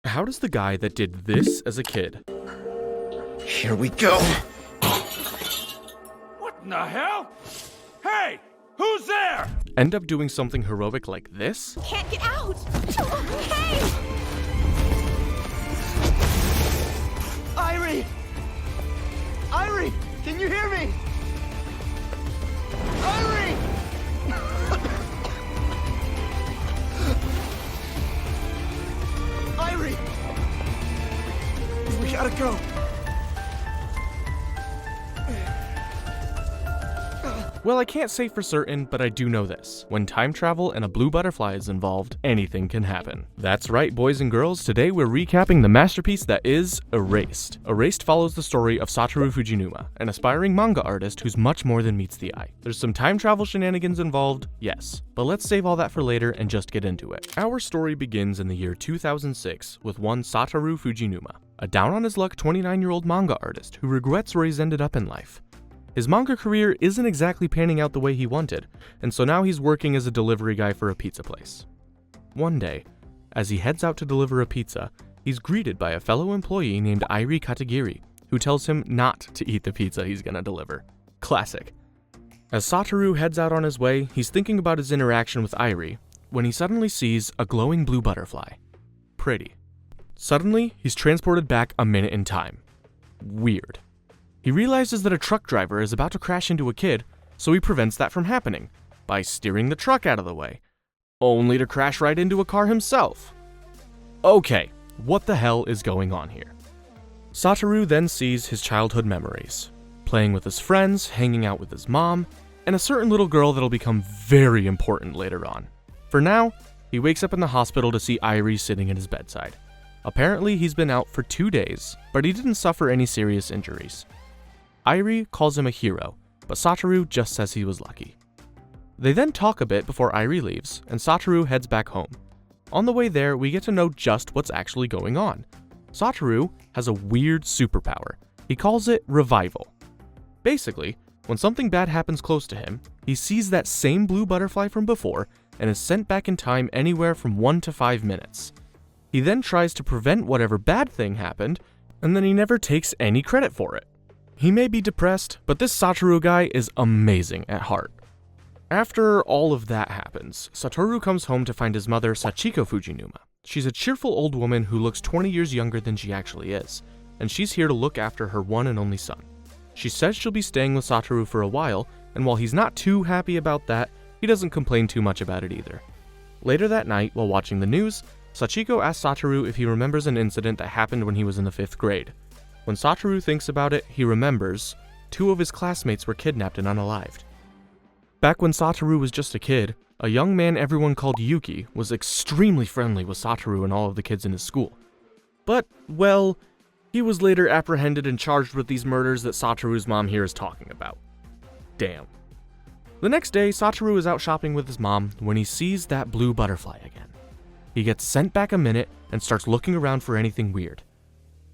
How does the guy that did this as a kid Here we go. What in the hell? Hey! Who's there? end up doing something heroic like this? Can't get out! Hey! Irie! Irie! Can you hear me? Irie! Irie! We gotta go. Well, I can't say for certain, but I do know this. When time travel and a blue butterfly is involved, anything can happen. That's right, boys and girls, today we're recapping the masterpiece that is Erased. Erased follows the story of Satoru Fujinuma, an aspiring manga artist who's much more than meets the eye. There's some time travel shenanigans involved, yes, but let's save all that for later and just get into it. Our story begins in the year 2006 with one Satoru Fujinuma, a down-on-his-luck 29-year-old manga artist who regrets where he's ended up in life. His manga career isn't exactly panning out the way he wanted, and so now he's working as a delivery guy for a pizza place. One day, as he heads out to deliver a pizza, he's greeted by a fellow employee named Irie Katagiri, who tells him not to eat the pizza he's gonna deliver. Classic. As Satoru heads out on his way, he's thinking about his interaction with Irie, when he suddenly sees a glowing blue butterfly. Pretty. Suddenly, he's transported back a minute in time. Weird. He realizes that a truck driver is about to crash into a kid, so he prevents that from happening by steering the truck out of the way, only to crash right into a car himself. Okay, what the hell is going on here? Satoru then sees his childhood memories, playing with his friends, hanging out with his mom, and a certain little girl that'll become very important later on. For now, he wakes up in the hospital to see Irie sitting at his bedside. Apparently, he's been out for 2 days, but he didn't suffer any serious injuries. Irie calls him a hero, but Satoru just says he was lucky. They then talk a bit before Irie leaves, and Satoru heads back home. On the way there, we get to know just what's actually going on. Satoru has a weird superpower. He calls it revival. Basically, when something bad happens close to him, he sees that same blue butterfly from before and is sent back in time anywhere from 1 to 5 minutes. He then tries to prevent whatever bad thing happened, and then he never takes any credit for it. He may be depressed, but this Satoru guy is amazing at heart. After all of that happens, Satoru comes home to find his mother, Sachiko Fujinuma. She's a cheerful old woman who looks 20 years younger than she actually is, and she's here to look after her one and only son. She says she'll be staying with Satoru for a while, and while he's not too happy about that, he doesn't complain too much about it either. Later that night, while watching the news, Sachiko asks Satoru if he remembers an incident that happened when he was in the 5th grade. When Satoru thinks about it, he remembers 2 of his classmates were kidnapped and unalived. Back when Satoru was just a kid, a young man everyone called Yuki was extremely friendly with Satoru and all of the kids in his school. But, well, he was later apprehended and charged with these murders that Satoru's mom here is talking about. Damn. The next day, Satoru is out shopping with his mom when he sees that blue butterfly again. He gets sent back a minute and starts looking around for anything weird.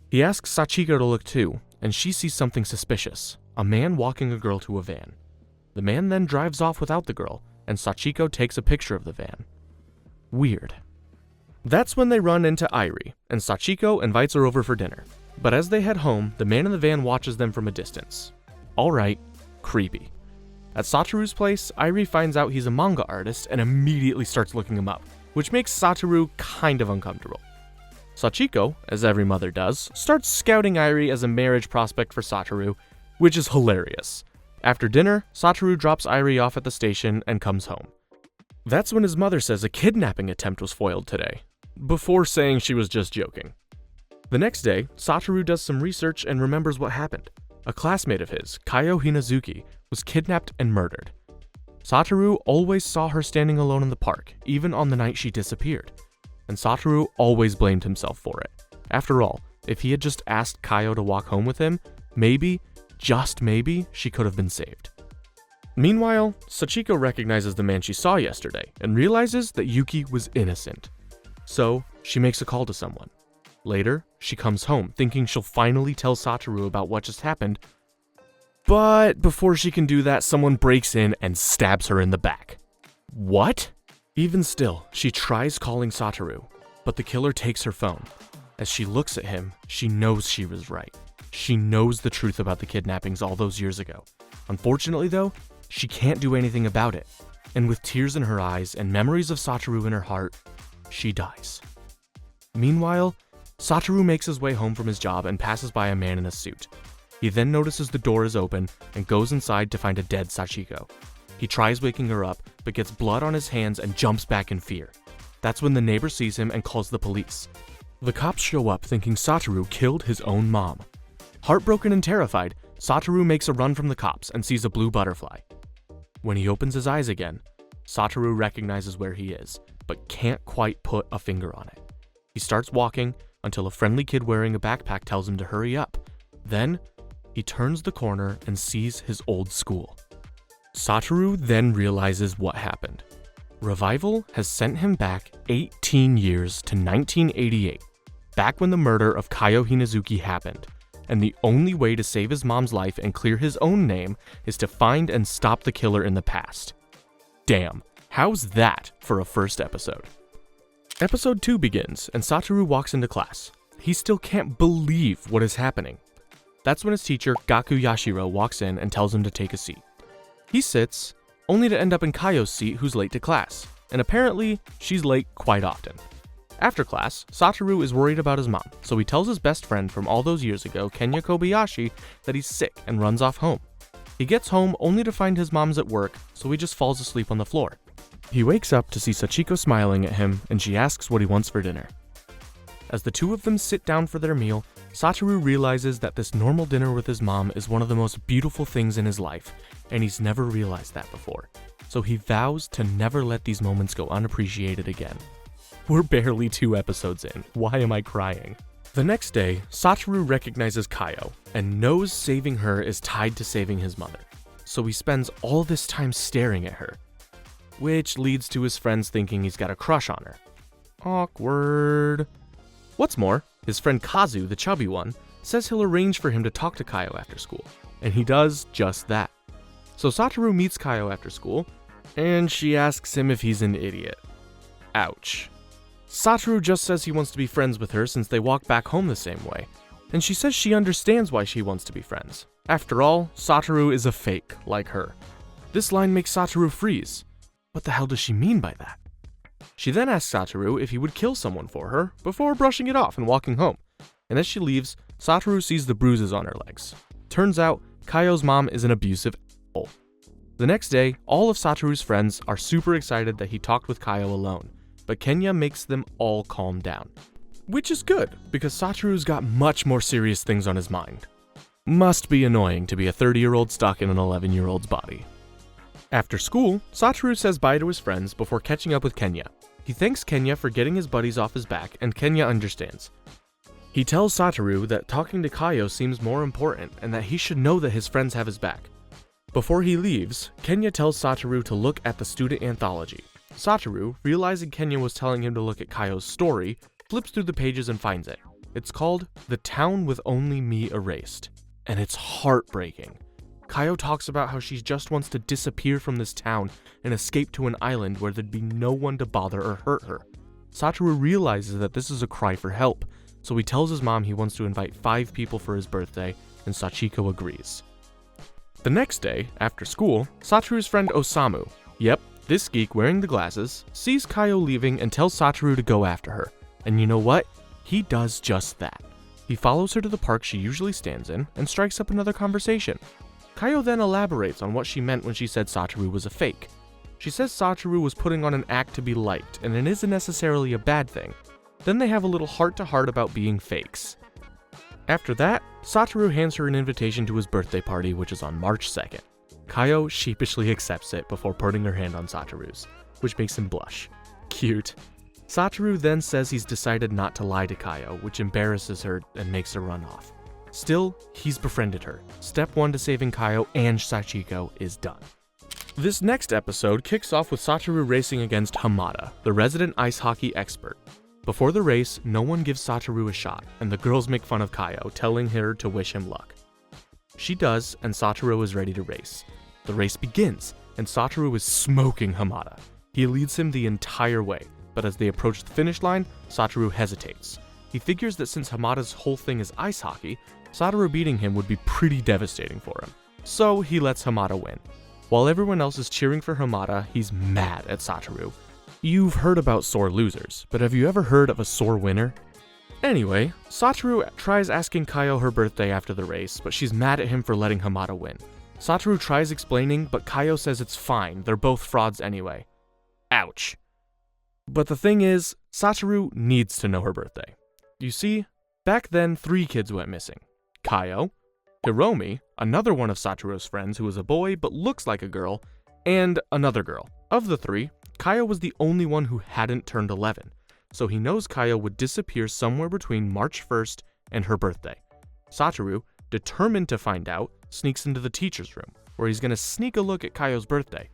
He asks Sachiko to look too, and she sees something suspicious, a man walking a girl to a van. The man then drives off without the girl, and Sachiko takes a picture of the van. Weird. That's when they run into Irie, and Sachiko invites her over for dinner. But as they head home, the man in the van watches them from a distance. Alright, creepy. At Satoru's place, Irie finds out he's a manga artist and immediately starts looking him up, which makes Satoru kind of uncomfortable. Sachiko, as every mother does, starts scouting Irie as a marriage prospect for Satoru, which is hilarious. After dinner, Satoru drops Irie off at the station and comes home. That's when his mother says a kidnapping attempt was foiled today, before saying she was just joking. The next day, Satoru does some research and remembers what happened. A classmate of his, Kayo Hinazuki, was kidnapped and murdered. Satoru always saw her standing alone in the park, even on the night she disappeared. And Satoru always blamed himself for it. After all, if he had just asked Kayo to walk home with him, maybe, just maybe, she could have been saved. Meanwhile, Sachiko recognizes the man she saw yesterday and realizes that Yuki was innocent. So, she makes a call to someone. Later, she comes home thinking she'll finally tell Satoru about what just happened, but before she can do that, someone breaks in and stabs her in the back. What? Even still, she tries calling Satoru, but the killer takes her phone. As she looks at him, she knows she was right. She knows the truth about the kidnappings all those years ago. Unfortunately though, she can't do anything about it. And with tears in her eyes and memories of Satoru in her heart, she dies. Meanwhile, Satoru makes his way home from his job and passes by a man in a suit. He then notices the door is open and goes inside to find a dead Sachiko. He tries waking her up, but gets blood on his hands and jumps back in fear. That's when the neighbor sees him and calls the police. The cops show up thinking Satoru killed his own mom. Heartbroken and terrified, Satoru makes a run from the cops and sees a blue butterfly. When he opens his eyes again, Satoru recognizes where he is, but can't quite put a finger on it. He starts walking until a friendly kid wearing a backpack tells him to hurry up. Then, he turns the corner and sees his old school. Satoru then realizes what happened. Revival has sent him back 18 years to 1988, back when the murder of Kayo Hinazuki happened, and the only way to save his mom's life and clear his own name is to find and stop the killer in the past. Damn, how's that for a first episode? Episode 2 begins, and Satoru walks into class. He still can't believe what is happening. That's when his teacher, Gaku Yashiro, walks in and tells him to take a seat. He sits, only to end up in Kayo's seat, who's late to class, and apparently, she's late quite often. After class, Satoru is worried about his mom, so he tells his best friend from all those years ago, Kenya Kobayashi, that he's sick and runs off home. He gets home only to find his mom's at work, so he just falls asleep on the floor. He wakes up to see Sachiko smiling at him, and she asks what he wants for dinner. As the two of them sit down for their meal, Satoru realizes that this normal dinner with his mom is one of the most beautiful things in his life, and he's never realized that before. So he vows to never let these moments go unappreciated again. We're barely 2 episodes in. Why am I crying? The next day, Satoru recognizes Kayo and knows saving her is tied to saving his mother. So he spends all this time staring at her, which leads to his friends thinking he's got a crush on her. Awkward. What's more, his friend Kazu, the chubby one, says he'll arrange for him to talk to Kayo after school, and he does just that. So Satoru meets Kayo after school, and she asks him if he's an idiot. Ouch. Satoru just says he wants to be friends with her since they walk back home the same way, and she says she understands why she wants to be friends. After all, Satoru is a fake, like her. This line makes Satoru freeze. What the hell does she mean by that? She then asks Satoru if he would kill someone for her before brushing it off and walking home. And as she leaves, Satoru sees the bruises on her legs. Turns out, Kayo's mom is an abusive asshole. The next day, all of Satoru's friends are super excited that he talked with Kayo alone, but Kenya makes them all calm down. Which is good, because Satoru's got much more serious things on his mind. Must be annoying to be a 30-year-old stuck in an 11-year-old's body. After school, Satoru says bye to his friends before catching up with Kenya. He thanks Kenya for getting his buddies off his back, and Kenya understands. He tells Satoru that talking to Kayo seems more important and that he should know that his friends have his back. Before he leaves, Kenya tells Satoru to look at the student anthology. Satoru, realizing Kenya was telling him to look at Kayo's story, flips through the pages and finds it. It's called The Town with Only Me Erased, and it's heartbreaking. Kayo talks about how she just wants to disappear from this town and escape to an island where there'd be no one to bother or hurt her. Satoru realizes that this is a cry for help, so he tells his mom he wants to invite 5 people for his birthday, and Sachiko agrees. The next day, after school, Satoru's friend Osamu, yep, this geek wearing the glasses, sees Kayo leaving and tells Satoru to go after her. And you know what? He does just that. He follows her to the park she usually stands in and strikes up another conversation. Kayo then elaborates on what she meant when she said Satoru was a fake. She says Satoru was putting on an act to be liked, and it isn't necessarily a bad thing. Then they have a little heart-to-heart about being fakes. After that, Satoru hands her an invitation to his birthday party, which is on March 2nd. Kayo sheepishly accepts it before putting her hand on Satoru's, which makes him blush. Cute. Satoru then says he's decided not to lie to Kayo, which embarrasses her and makes her run off. Still, he's befriended her. Step 1 to saving Kayo and Sachiko is done. This next episode kicks off with Satoru racing against Hamada, the resident ice hockey expert. Before the race, no one gives Satoru a shot, and the girls make fun of Kayo, telling her to wish him luck. She does, and Satoru is ready to race. The race begins, and Satoru is smoking Hamada. He leads him the entire way, but as they approach the finish line, Satoru hesitates. He He figures that since Hamada's whole thing is ice hockey, Satoru beating him would be pretty devastating for him. So he lets Hamada win. While everyone else is cheering for Hamada, he's mad at Satoru. You've heard about sore losers, but have you ever heard of a sore winner? Anyway, Satoru tries asking Kayo her birthday after the race, but she's mad at him for letting Hamada win. Satoru tries explaining, but Kayo says it's fine, they're both frauds anyway. Ouch. But the thing is, Satoru needs to know her birthday. You see, back then 3 kids went missing. Kayo, Hiromi, another one of Satoru's friends who is a boy but looks like a girl, and another girl. Of the 3, Kayo was the only one who hadn't turned 11, so he knows Kayo would disappear somewhere between March 1st and her birthday. Satoru, determined to find out, sneaks into the teacher's room, where he's gonna sneak a look at Kayo's birthday.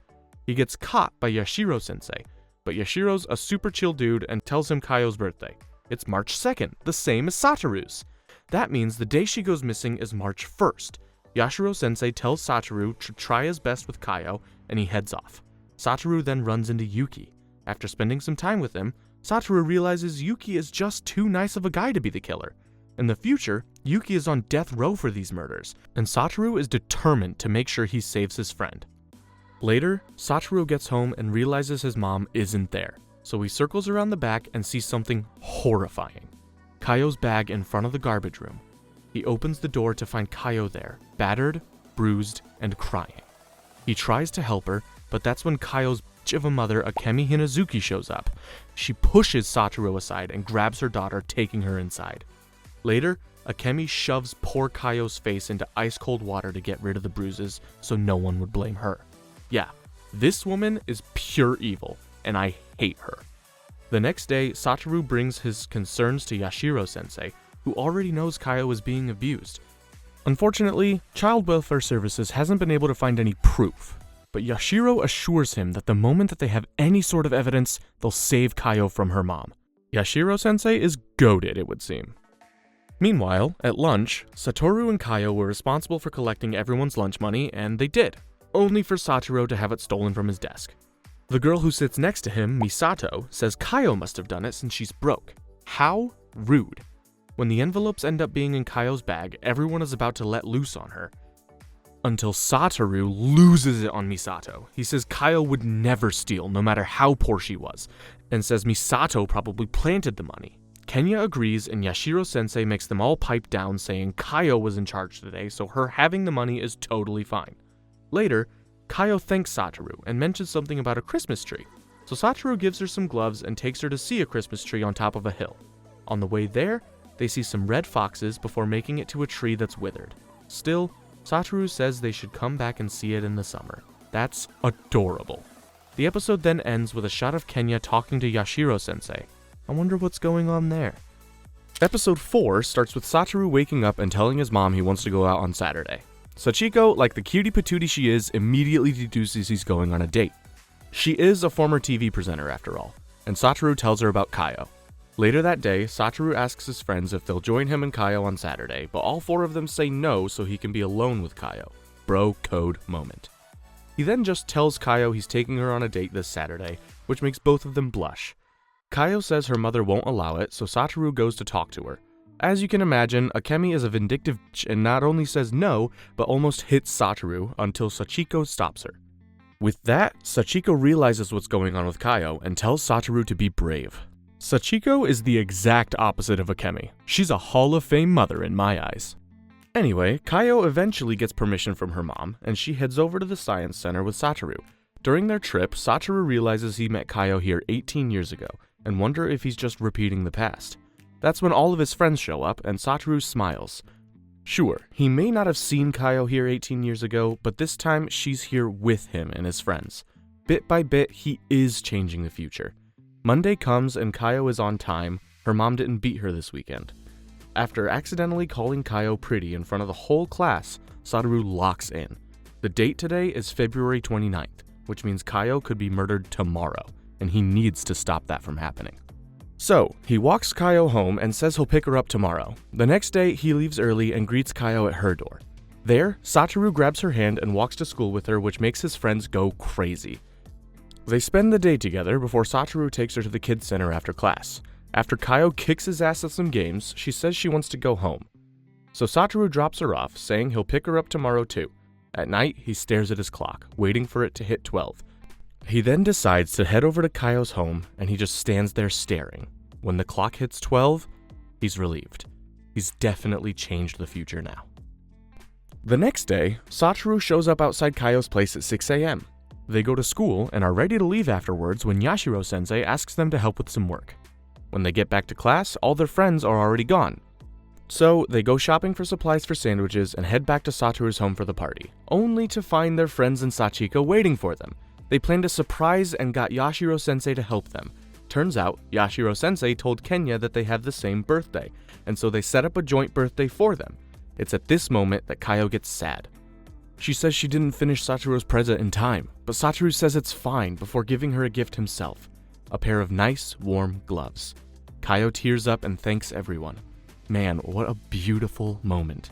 He gets caught by Yashiro-sensei, but Yashiro's a super chill dude and tells him Kayo's birthday. It's March 2nd, the same as Satoru's. That means the day she goes missing is March 1st. Yashiro-sensei tells Satoru to try his best with Kayo, and he heads off. Satoru then runs into Yuki. After spending some time with him, Satoru realizes Yuki is just too nice of a guy to be the killer. In the future, Yuki is on death row for these murders, and Satoru is determined to make sure he saves his friend. Later, Satoru gets home and realizes his mom isn't there, so he circles around the back and sees something horrifying. Kayo's bag in front of the garbage room. He opens the door to find Kayo there, battered, bruised, and crying. He tries to help her, but that's when Kayo's bitch of a mother, Akemi Hinazuki, shows up. She pushes Satoru aside and grabs her daughter, taking her inside. Later, Akemi shoves poor Kayo's face into ice-cold water to get rid of the bruises so no one would blame her. Yeah, this woman is pure evil, and I hate her. The next day, Satoru brings his concerns to Yashiro-sensei, who already knows Kayo is being abused. Unfortunately, Child Welfare Services hasn't been able to find any proof, but Yashiro assures him that the moment that they have any sort of evidence, they'll save Kayo from her mom. Yashiro-sensei is goated, it would seem. Meanwhile, at lunch, Satoru and Kayo were responsible for collecting everyone's lunch money, and they did, only for Satoru to have it stolen from his desk. The girl who sits next to him, Misato, says Kayo must have done it since she's broke. How rude. When the envelopes end up being in Kayo's bag, everyone is about to let loose on her. Until Satoru loses it on Misato. He says Kayo would never steal, no matter how poor she was, and says Misato probably planted the money. Kenya agrees, and Yashiro-sensei makes them all pipe down, saying Kayo was in charge today, so her having the money is totally fine. Later, Kayo thanks Satoru and mentions something about a Christmas tree, so Satoru gives her some gloves and takes her to see a Christmas tree on top of a hill. On the way there, they see some red foxes before making it to a tree that's withered. Still, Satoru says they should come back and see it in the summer. That's adorable. The episode then ends with a shot of Kenya talking to Yashiro-sensei. I wonder what's going on there. Episode 4 starts with Satoru waking up and telling his mom he wants to go out on Saturday. Sachiko, like the cutie patootie she is, immediately deduces he's going on a date. She is a former TV presenter after all, and Satoru tells her about Kayo. Later that day, Satoru asks his friends if they'll join him and Kayo on Saturday, but all 4 of them say no so he can be alone with Kayo. Bro code moment. He then just tells Kayo he's taking her on a date this Saturday, which makes both of them blush. Kayo says her mother won't allow it, so Satoru goes to talk to her. As you can imagine, Akemi is a vindictive bitch and not only says no, but almost hits Satoru until Sachiko stops her. With that, Sachiko realizes what's going on with Kayo and tells Satoru to be brave. Sachiko is the exact opposite of Akemi. She's a Hall of Fame mother in my eyes. Anyway, Kayo eventually gets permission from her mom, and she heads over to the science center with Satoru. During their trip, Satoru realizes he met Kayo here 18 years ago, and wonder if he's just repeating the past. That's when all of his friends show up, and Satoru smiles. Sure, he may not have seen Kayo here 18 years ago, but this time she's here with him and his friends. Bit by bit, he is changing the future. Monday comes and Kayo is on time. Her mom didn't beat her this weekend. After accidentally calling Kayo pretty in front of the whole class, Satoru locks in. The date today is February 29th, which means Kayo could be murdered tomorrow, and he needs to stop that from happening. So, he walks Kayo home and says he'll pick her up tomorrow. The next day, he leaves early and greets Kayo at her door. There, Satoru grabs her hand and walks to school with her, which makes his friends go crazy. They spend the day together before Satoru takes her to the kids' center after class. After Kayo kicks his ass at some games, she says she wants to go home. So Satoru drops her off, saying he'll pick her up tomorrow too. At night, he stares at his clock, waiting for it to hit 12. He then decides to head over to Kayo's home, and he just stands there staring. When the clock hits 12, he's relieved. He's definitely changed the future now. The next day, Satoru shows up outside Kayo's place at 6 a.m. They go to school and are ready to leave afterwards when Yashiro-sensei asks them to help with some work. When they get back to class, all their friends are already gone. So they go shopping for supplies for sandwiches and head back to Satoru's home for the party, only to find their friends and Sachiko waiting for them. They planned a surprise and got Yashiro-sensei to help them. Turns out, Yashiro-sensei told Kenya that they have the same birthday, and so they set up a joint birthday for them. It's at this moment that Kayo gets sad. She says she didn't finish Satoru's present in time, but Satoru says it's fine before giving her a gift himself, a pair of nice, warm gloves. Kayo tears up and thanks everyone. Man, what a beautiful moment.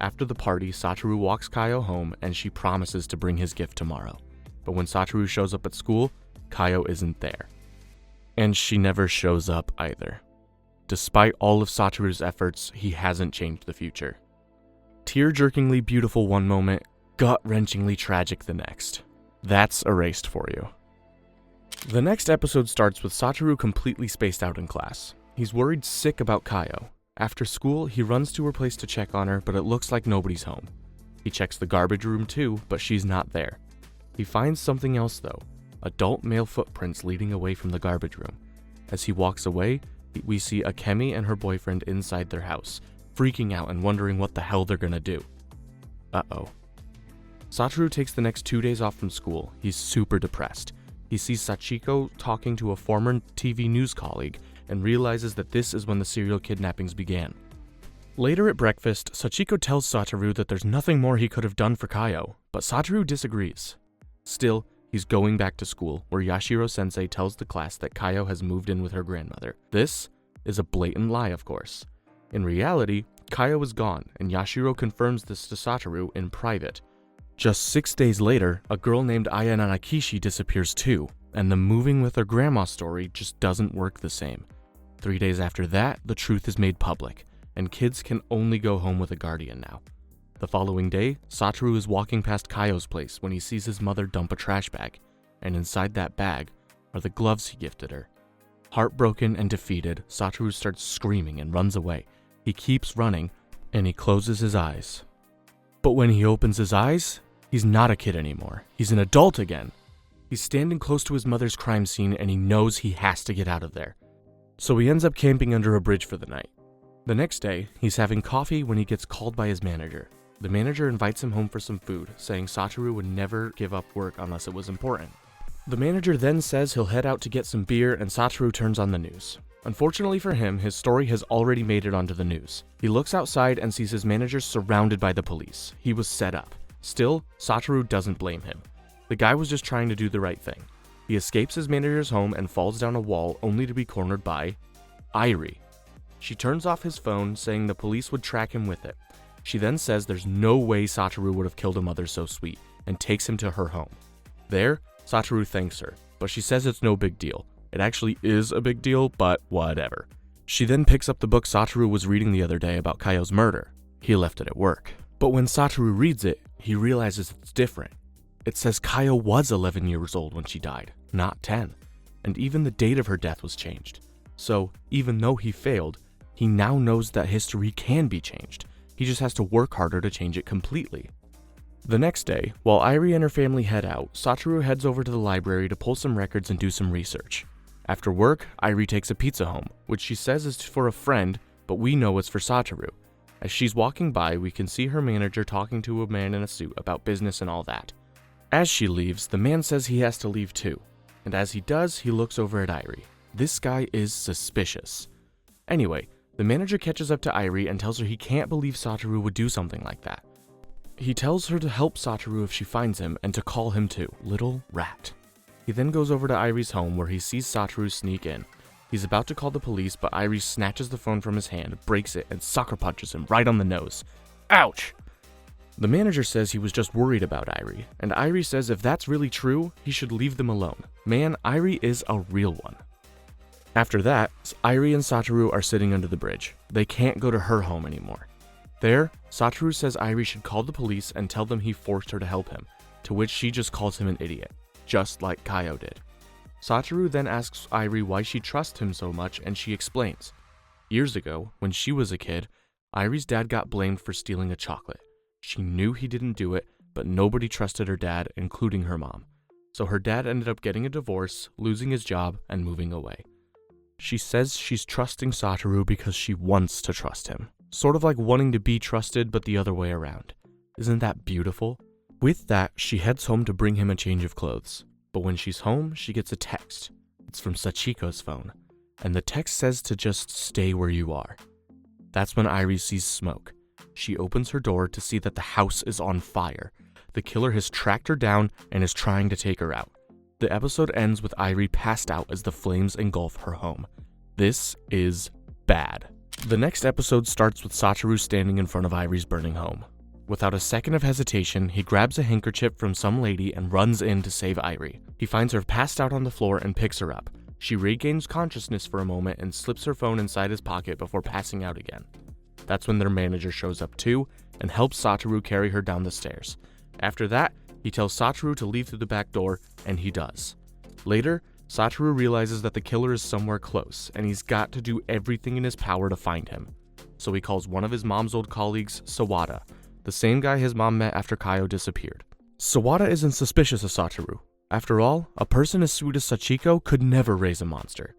After the party, Satoru walks Kayo home and she promises to bring his gift tomorrow. But when Satoru shows up at school, Kayo isn't there. And she never shows up either. Despite all of Satoru's efforts, he hasn't changed the future. Tear-jerkingly beautiful one moment, gut-wrenchingly tragic the next. That's erased for you. The next episode starts with Satoru completely spaced out in class. He's worried sick about Kayo. After school, he runs to her place to check on her, but it looks like nobody's home. He checks the garbage room too, but she's not there. He finds something else though, adult male footprints leading away from the garbage room. As he walks away, we see Akemi and her boyfriend inside their house, freaking out and wondering what the hell they're gonna do. Uh-oh. Satoru takes the next 2 days off from school. He's super depressed. He sees Sachiko talking to a former TV news colleague and realizes that this is when the serial kidnappings began. Later at breakfast, Sachiko tells Satoru that there's nothing more he could have done for Kayo, but Satoru disagrees. Still, he's going back to school, where Yashiro-sensei tells the class that Kayo has moved in with her grandmother. This is a blatant lie, of course. In reality, Kayo is gone, and Yashiro confirms this to Satoru in private. Just 6 days later, a girl named Aya Nanakishi disappears too, and the moving with her grandma story just doesn't work the same. 3 days after that, the truth is made public, and kids can only go home with a guardian now. The following day, Satoru is walking past Kayo's place when he sees his mother dump a trash bag, and inside that bag are the gloves he gifted her. Heartbroken and defeated, Satoru starts screaming and runs away. He keeps running, and he closes his eyes. But when he opens his eyes, he's not a kid anymore. He's an adult again. He's standing close to his mother's crime scene, and he knows he has to get out of there. So he ends up camping under a bridge for the night. The next day, he's having coffee when he gets called by his manager. The manager invites him home for some food, saying Satoru would never give up work unless it was important. The manager then says he'll head out to get some beer, and Satoru turns on the news. Unfortunately for him, his story has already made it onto the news. He looks outside and sees his manager surrounded by the police. He was set up. Still, Satoru doesn't blame him. The guy was just trying to do the right thing. He escapes his manager's home and falls down a wall, only to be cornered by Airi. She turns off his phone, saying the police would track him with it. She then says there's no way Satoru would have killed a mother so sweet, and takes him to her home. There, Satoru thanks her, but she says it's no big deal. It actually is a big deal, but whatever. She then picks up the book Satoru was reading the other day about Kayo's murder. He left it at work. But when Satoru reads it, he realizes it's different. It says Kayo was 11 years old when she died, not 10. And even the date of her death was changed. So, even though he failed, he now knows that history can be changed. He just has to work harder to change it completely. The next day, while Airi and her family head out, Satoru heads over to the library to pull some records and do some research. After work, Airi takes a pizza home, which she says is for a friend, but we know it's for Satoru. As she's walking by, we can see her manager talking to a man in a suit about business and all that. As she leaves, the man says he has to leave too, and as he does, he looks over at Airi. This guy is suspicious. Anyway, the manager catches up to Airi and tells her he can't believe Satoru would do something like that. He tells her to help Satoru if she finds him and to call him too, little rat. He then goes over to Airi's home where he sees Satoru sneak in. He's about to call the police, but Airi snatches the phone from his hand, breaks it, and sucker punches him right on the nose. Ouch! The manager says he was just worried about Airi, and Airi says if that's really true, he should leave them alone. Man, Airi is a real one. After that, Airi and Satoru are sitting under the bridge. They can't go to her home anymore. There, Satoru says Airi should call the police and tell them he forced her to help him, to which she just calls him an idiot, just like Kayo did. Satoru then asks Airi why she trusts him so much, and she explains. Years ago, when she was a kid, Airi's dad got blamed for stealing a chocolate. She knew he didn't do it, but nobody trusted her dad, including her mom. So her dad ended up getting a divorce, losing his job, and moving away. She says she's trusting Satoru because she wants to trust him. Sort of like wanting to be trusted, but the other way around. Isn't that beautiful? With that, she heads home to bring him a change of clothes. But when she's home, she gets a text. It's from Sachiko's phone. And the text says to just stay where you are. That's when Airi sees smoke. She opens her door to see that the house is on fire. The killer has tracked her down and is trying to take her out. The episode ends with Airi passed out as the flames engulf her home. This is bad. The next episode starts with Satoru standing in front of Airi's burning home. Without a second of hesitation, he grabs a handkerchief from some lady and runs in to save Airi. He finds her passed out on the floor and picks her up. She regains consciousness for a moment and slips her phone inside his pocket before passing out again. That's when their manager shows up too and helps Satoru carry her down the stairs. After that, he tells Satoru to leave through the back door, and he does. Later, Satoru realizes that the killer is somewhere close, and he's got to do everything in his power to find him. So he calls one of his mom's old colleagues, Sawada, the same guy his mom met after Kayo disappeared. Sawada isn't suspicious of Satoru. After all, a person as sweet as Sachiko could never raise a monster.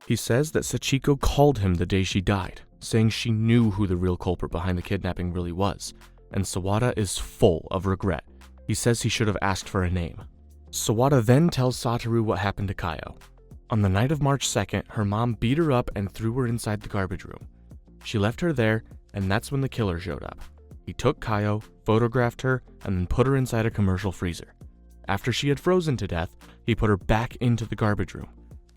He says that Sachiko called him the day she died, saying she knew who the real culprit behind the kidnapping really was, and Sawada is full of regret. He says he should have asked for a name. Sawada then tells Satoru what happened to Kayo. On the night of March 2nd, her mom beat her up and threw her inside the garbage room. She left her there, and that's when the killer showed up. He took Kayo, photographed her, and then put her inside a commercial freezer. After she had frozen to death, he put her back into the garbage room.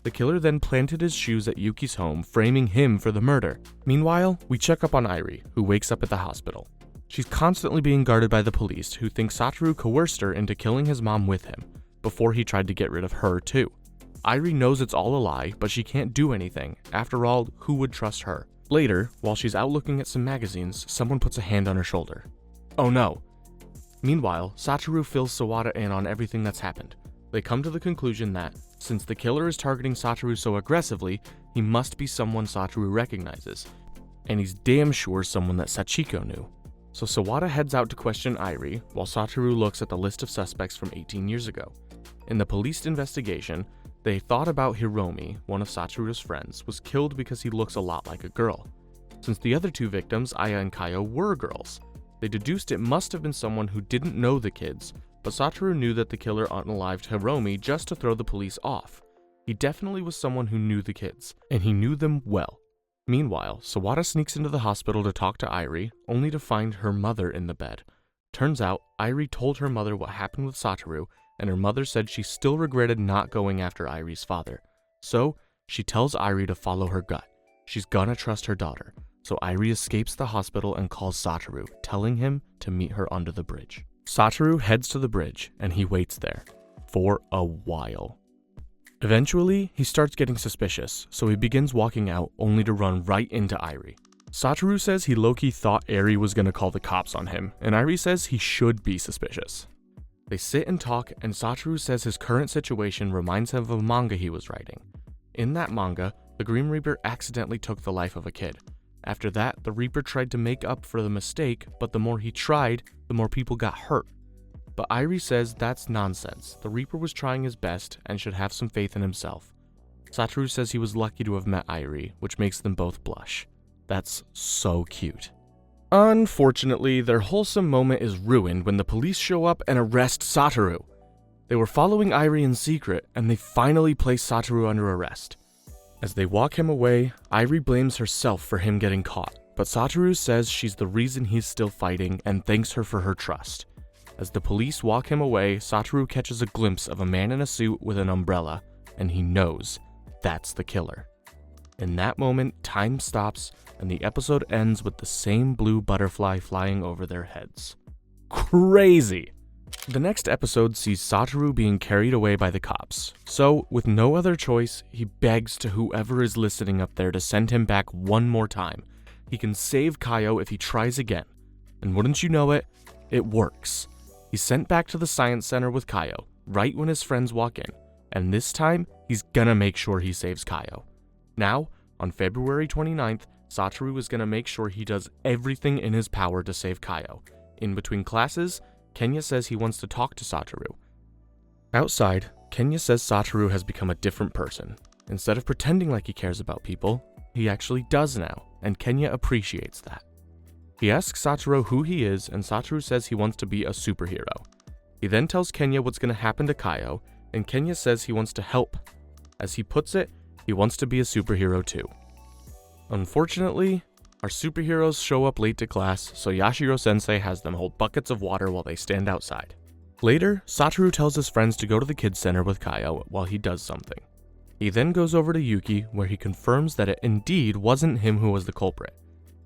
The killer then planted his shoes at Yuki's home, framing him for the murder. Meanwhile, we check up on Airi, who wakes up at the hospital. She's constantly being guarded by the police, who think Satoru coerced her into killing his mom with him, before he tried to get rid of her too. Airi knows it's all a lie, but she can't do anything. After all, who would trust her? Later, while she's out looking at some magazines, someone puts a hand on her shoulder. Oh no. Meanwhile, Satoru fills Sawada in on everything that's happened. They come to the conclusion that, since the killer is targeting Satoru so aggressively, he must be someone Satoru recognizes. And he's damn sure someone that Sachiko knew. So Sawada heads out to question Airi, while Satoru looks at the list of suspects from 18 years ago. In the police investigation, they thought about Hiromi, one of Satoru's friends, was killed because he looks a lot like a girl. Since the other two victims, Aya and Kayo, were girls, they deduced it must have been someone who didn't know the kids, but Satoru knew that the killer unalived Hiromi just to throw the police off. He definitely was someone who knew the kids, and he knew them well. Meanwhile, Sawada sneaks into the hospital to talk to Airi, only to find her mother in the bed. Turns out, Airi told her mother what happened with Satoru, and her mother said she still regretted not going after Airi's father. So, she tells Airi to follow her gut. She's gonna trust her daughter. So Airi escapes the hospital and calls Satoru, telling him to meet her under the bridge. Satoru heads to the bridge, and he waits there. For a while. Eventually, he starts getting suspicious, so he begins walking out, only to run right into Airi. Satoru says he low-key thought Airi was gonna call the cops on him, and Airi says he should be suspicious. They sit and talk, and Satoru says his current situation reminds him of a manga he was writing. In that manga, the Grim Reaper accidentally took the life of a kid. After that, the Reaper tried to make up for the mistake, but the more he tried, the more people got hurt. But Airi says that's nonsense. The Reaper was trying his best and should have some faith in himself. Satoru says he was lucky to have met Airi, which makes them both blush. That's so cute. Unfortunately, their wholesome moment is ruined when the police show up and arrest Satoru. They were following Airi in secret, and they finally place Satoru under arrest. As they walk him away, Airi blames herself for him getting caught, but Satoru says she's the reason he's still fighting and thanks her for her trust. As the police walk him away, Satoru catches a glimpse of a man in a suit with an umbrella, and he knows that's the killer. In that moment, time stops, and the episode ends with the same blue butterfly flying over their heads. Crazy! The next episode sees Satoru being carried away by the cops. So, with no other choice, he begs to whoever is listening up there to send him back one more time. He can save Kayo if he tries again. And wouldn't you know it, it works. He's sent back to the science center with Kayo, right when his friends walk in. And this time, he's gonna make sure he saves Kayo. Now, on February 29th, Satoru is gonna make sure he does everything in his power to save Kayo. In between classes, Kenya says he wants to talk to Satoru. Outside, Kenya says Satoru has become a different person. Instead of pretending like he cares about people, he actually does now, and Kenya appreciates that. He asks Satoru who he is, and Satoru says he wants to be a superhero. He then tells Kenya what's going to happen to Kayo, and Kenya says he wants to help. As he puts it, he wants to be a superhero too. Unfortunately, our superheroes show up late to class, so Yashiro-sensei has them hold buckets of water while they stand outside. Later, Satoru tells his friends to go to the kids center with Kayo while he does something. He then goes over to Yuki, where he confirms that it indeed wasn't him who was the culprit.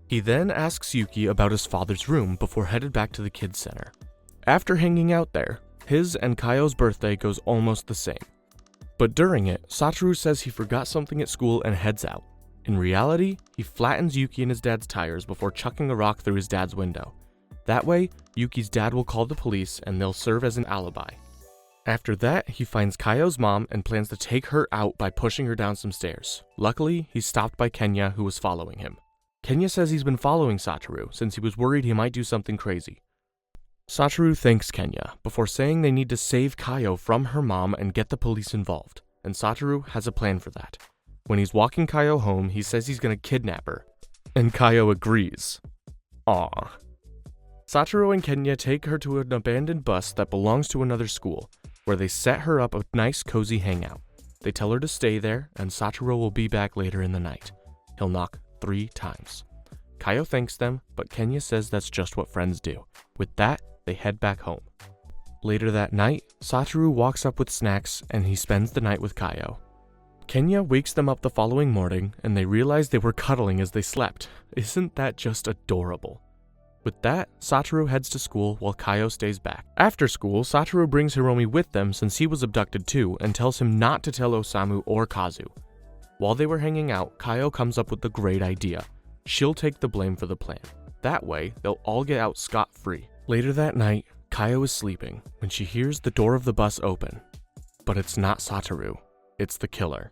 He then asks Yuki about his father's room before headed back to the kids center. After hanging out there, his and Kayo's birthday goes almost the same. But during it, Satoru says he forgot something at school and heads out. In reality, he flattens Yuki and his dad's tires before chucking a rock through his dad's window. That way, Yuki's dad will call the police and they'll serve as an alibi. After that, he finds Kayo's mom and plans to take her out by pushing her down some stairs. Luckily, he's stopped by Kenya, who was following him. Kenya says he's been following Satoru since he was worried he might do something crazy. Satoru thanks Kenya before saying they need to save Kayo from her mom and get the police involved, and Satoru has a plan for that. When he's walking Kayo home, he says he's gonna kidnap her, and Kayo agrees. Aww. Satoru and Kenya take her to an abandoned bus that belongs to another school, where they set her up a nice cozy hangout. They tell her to stay there, and Satoru will be back later in the night. He'll knock 3 times. Kayo thanks them, but Kenya says that's just what friends do. With that, they head back home. Later that night, Satoru walks up with snacks, and he spends the night with Kayo. Kenya wakes them up the following morning, and they realize they were cuddling as they slept. Isn't that just adorable? With that, Satoru heads to school while Kayo stays back. After school, Satoru brings Hiromi with them since he was abducted too, and tells him not to tell Osamu or Kazu. While they were hanging out, Kayo comes up with the great idea. She'll take the blame for the plan. That way, they'll all get out scot-free. Later that night, Kayo is sleeping when she hears the door of the bus open. But it's not Satoru, it's the killer.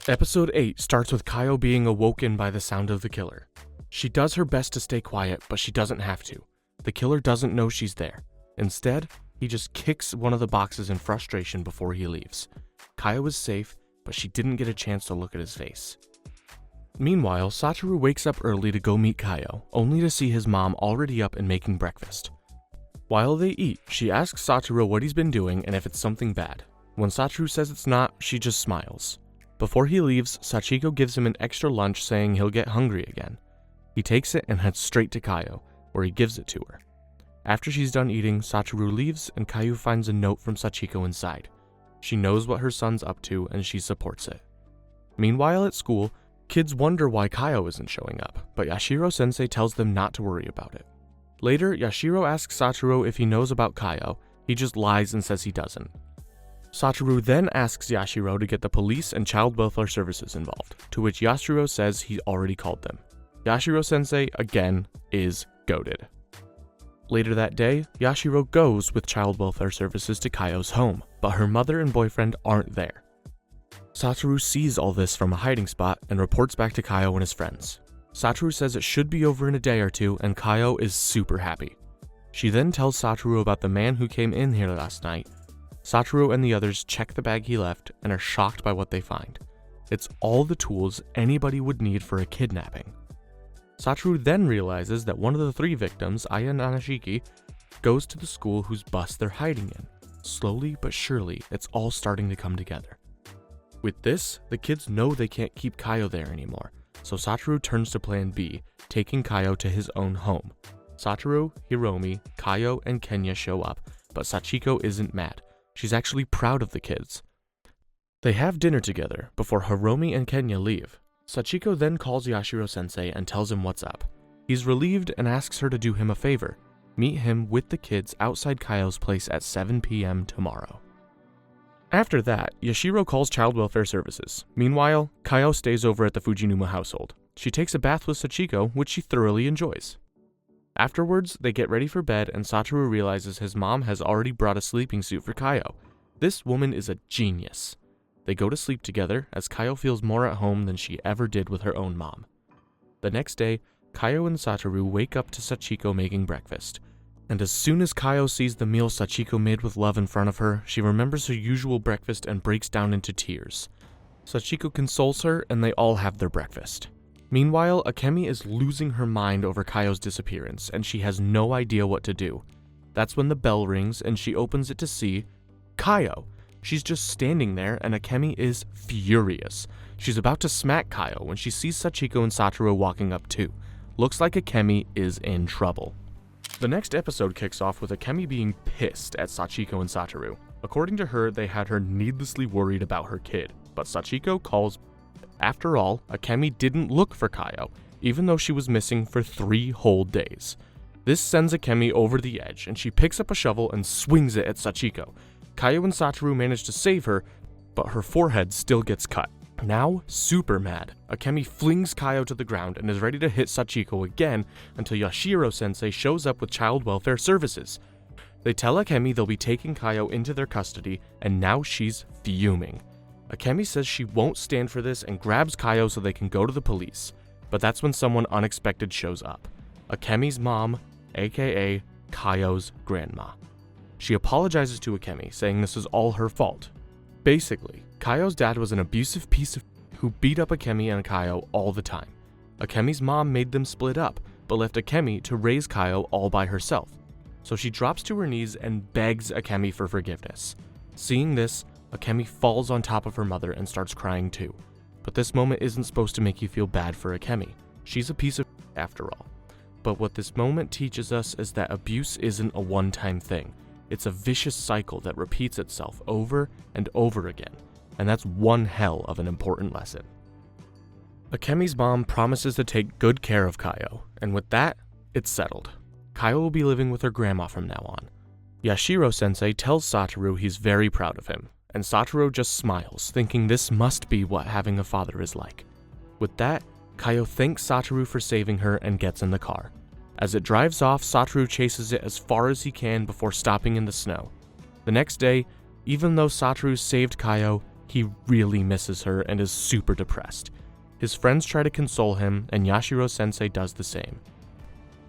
Episode 8 starts with Kayo being awoken by the sound of the killer. She does her best to stay quiet, but she doesn't have to. The killer doesn't know she's there. Instead, he just kicks one of the boxes in frustration before he leaves. Kayo is safe, but she didn't get a chance to look at his face. Meanwhile, Satoru wakes up early to go meet Kayo, only to see his mom already up and making breakfast. While they eat, she asks Satoru what he's been doing and if it's something bad. When Satoru says it's not, she just smiles. Before he leaves, Sachiko gives him an extra lunch saying he'll get hungry again. He takes it and heads straight to Kayo, where he gives it to her. After she's done eating, Satoru leaves and Kayo finds a note from Sachiko inside. She knows what her son's up to and she supports it. Meanwhile at school, kids wonder why Kayo isn't showing up, but Yashiro-sensei tells them not to worry about it. Later, Yashiro asks Satoru if he knows about Kayo. He just lies and says he doesn't. Satoru then asks Yashiro to get the police and child welfare services involved, to which Yashiro says he already called them. Yashiro-sensei, again, is goated. Later that day, Yashiro goes with child welfare services to Kayo's home, but her mother and boyfriend aren't there. Satoru sees all this from a hiding spot and reports back to Kayo and his friends. Satoru says it should be over in a day or two, and Kayo is super happy. She then tells Satoru about the man who came in here last night. Satoru and the others check the bag he left and are shocked by what they find. It's all the tools anybody would need for a kidnapping. Satoru then realizes that one of the 3 victims, Aya Nanashiki, goes to the school whose bus they're hiding in. Slowly but surely, it's all starting to come together. With this, the kids know they can't keep Kayo there anymore, so Satoru turns to plan B, taking Kayo to his own home. Satoru, Hiromi, Kayo, and Kenya show up, but Sachiko isn't mad. She's actually proud of the kids. They have dinner together before Hiromi and Kenya leave. Sachiko then calls Yashiro-sensei and tells him what's up. He's relieved and asks her to do him a favor. Meet him with the kids outside Kayo's place at 7 p.m. tomorrow. After that, Yashiro calls Child Welfare Services. Meanwhile, Kayo stays over at the Fujinuma household. She takes a bath with Sachiko, which she thoroughly enjoys. Afterwards, they get ready for bed and Satoru realizes his mom has already brought a sleeping suit for Kayo. This woman is a genius. They go to sleep together as Kayo feels more at home than she ever did with her own mom. The next day, Kayo and Satoru wake up to Sachiko making breakfast. And as soon as Kayo sees the meal Sachiko made with love in front of her, she remembers her usual breakfast and breaks down into tears. Sachiko consoles her and they all have their breakfast. Meanwhile, Akemi is losing her mind over Kayo's disappearance and she has no idea what to do. That's when the bell rings and she opens it to see Kayo. She's just standing there and Akemi is furious. She's about to smack Kayo when she sees Sachiko and Satoru walking up too. Looks like Akemi is in trouble. The next episode kicks off with Akemi being pissed at Sachiko and Satoru. According to her, they had her needlessly worried about her kid, but Sachiko calls. After all, Akemi didn't look for Kayo, even though she was missing for 3 whole days. This sends Akemi over the edge, and she picks up a shovel and swings it at Sachiko. Kayo and Satoru manage to save her, but her forehead still gets cut. Now, super mad, Akemi flings Kayo to the ground and is ready to hit Sachiko again until Yashiro-sensei shows up with Child Welfare Services. They tell Akemi they'll be taking Kayo into their custody, and now she's fuming. Akemi says she won't stand for this and grabs Kayo so they can go to the police, but that's when someone unexpected shows up. Akemi's mom, aka Kayo's grandma. She apologizes to Akemi, saying this is all her fault. Basically, Kayo's dad was an abusive piece of who beat up Akemi and Kayo all the time. Akemi's mom made them split up, but left Akemi to raise Kayo all by herself. So she drops to her knees and begs Akemi for forgiveness. Seeing this, Akemi falls on top of her mother and starts crying too. But this moment isn't supposed to make you feel bad for Akemi. She's a piece of after all. But what this moment teaches us is that abuse isn't a one-time thing. It's a vicious cycle that repeats itself over and over again. And that's one hell of an important lesson. Akemi's mom promises to take good care of Kayo, and with that, it's settled. Kayo will be living with her grandma from now on. Yashiro-sensei tells Satoru he's very proud of him, and Satoru just smiles, thinking this must be what having a father is like. With that, Kayo thanks Satoru for saving her and gets in the car. As it drives off, Satoru chases it as far as he can before stopping in the snow. The next day, even though Satoru saved Kayo, he really misses her and is super depressed. His friends try to console him, and Yashiro-sensei does the same.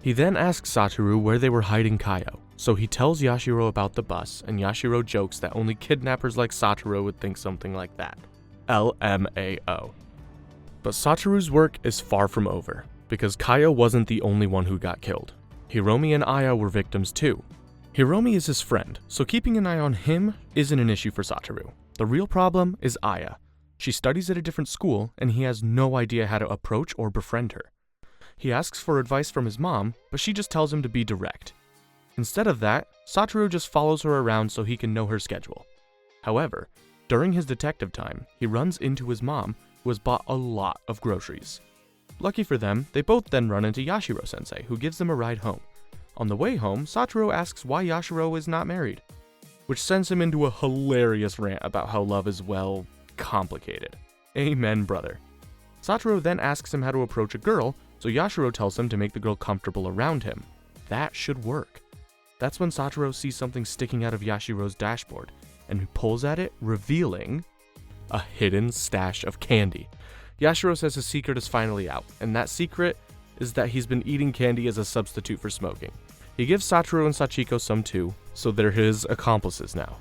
He then asks Satoru where they were hiding Kayo, so he tells Yashiro about the bus, and Yashiro jokes that only kidnappers like Satoru would think something like that. LMAO. But Satoru's work is far from over, because Kayo wasn't the only one who got killed. Hiromi and Aya were victims too. Hiromi is his friend, so keeping an eye on him isn't an issue for Satoru. The real problem is Aya. She studies at a different school, and he has no idea how to approach or befriend her. He asks for advice from his mom, but she just tells him to be direct. Instead of that, Satoru just follows her around so he can know her schedule. However, during his detective time, he runs into his mom, who has bought a lot of groceries. Lucky for them, they both then run into Yashiro-sensei, who gives them a ride home. On the way home, Satoru asks why Yashiro is not married, which sends him into a hilarious rant about how love is, well, complicated. Amen, brother. Satoru then asks him how to approach a girl, so Yashiro tells him to make the girl comfortable around him. That should work. That's when Satoru sees something sticking out of Yashiro's dashboard, and he pulls at it, revealing a hidden stash of candy. Yashiro says his secret is finally out, and that secret is that he's been eating candy as a substitute for smoking. He gives Satoru and Sachiko some too, so they're his accomplices now.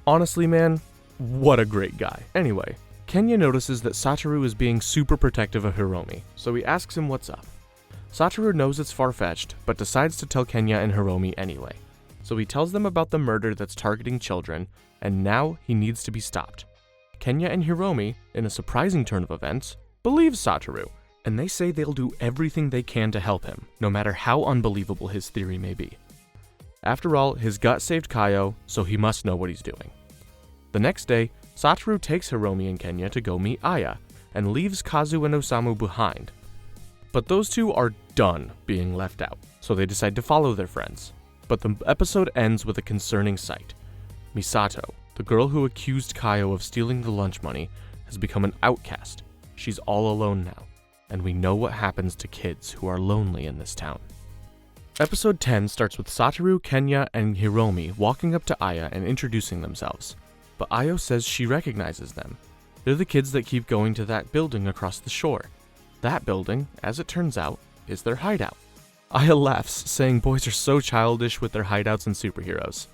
Honestly, man, what a great guy. Anyway, Kenya notices that Satoru is being super protective of Hiromi, so he asks him what's up. Satoru knows it's far-fetched, but decides to tell Kenya and Hiromi anyway. So he tells them about the murder that's targeting children, and now he needs to be stopped. Kenya and Hiromi, in a surprising turn of events, believe Satoru, and they say they'll do everything they can to help him, no matter how unbelievable his theory may be. After all, his gut saved Kayo, so he must know what he's doing. The next day, Satoru takes Hiromi and Kenya to go meet Aya, and leaves Kazu and Osamu behind. But those two are done being left out, so they decide to follow their friends. But the episode ends with a concerning sight. Misato, the girl who accused Kayo of stealing the lunch money, has become an outcast. She's all alone now, and we know what happens to kids who are lonely in this town. Episode 10 starts with Satoru, Kenya, and Hiromi walking up to Aya and introducing themselves, but Ayo says she recognizes them. They're the kids that keep going to that building across the shore. That building, as it turns out, is their hideout. Aya laughs, saying boys are so childish with their hideouts and superheroes.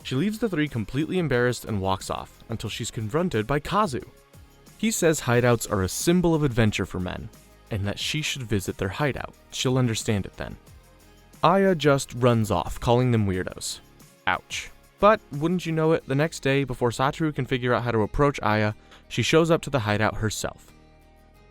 She leaves the three completely embarrassed and walks off, until she's confronted by Kazu. He says hideouts are a symbol of adventure for men, and that she should visit their hideout. She'll understand it then. Aya just runs off, calling them weirdos. Ouch. But, wouldn't you know it, the next day, before Satoru can figure out how to approach Aya, she shows up to the hideout herself.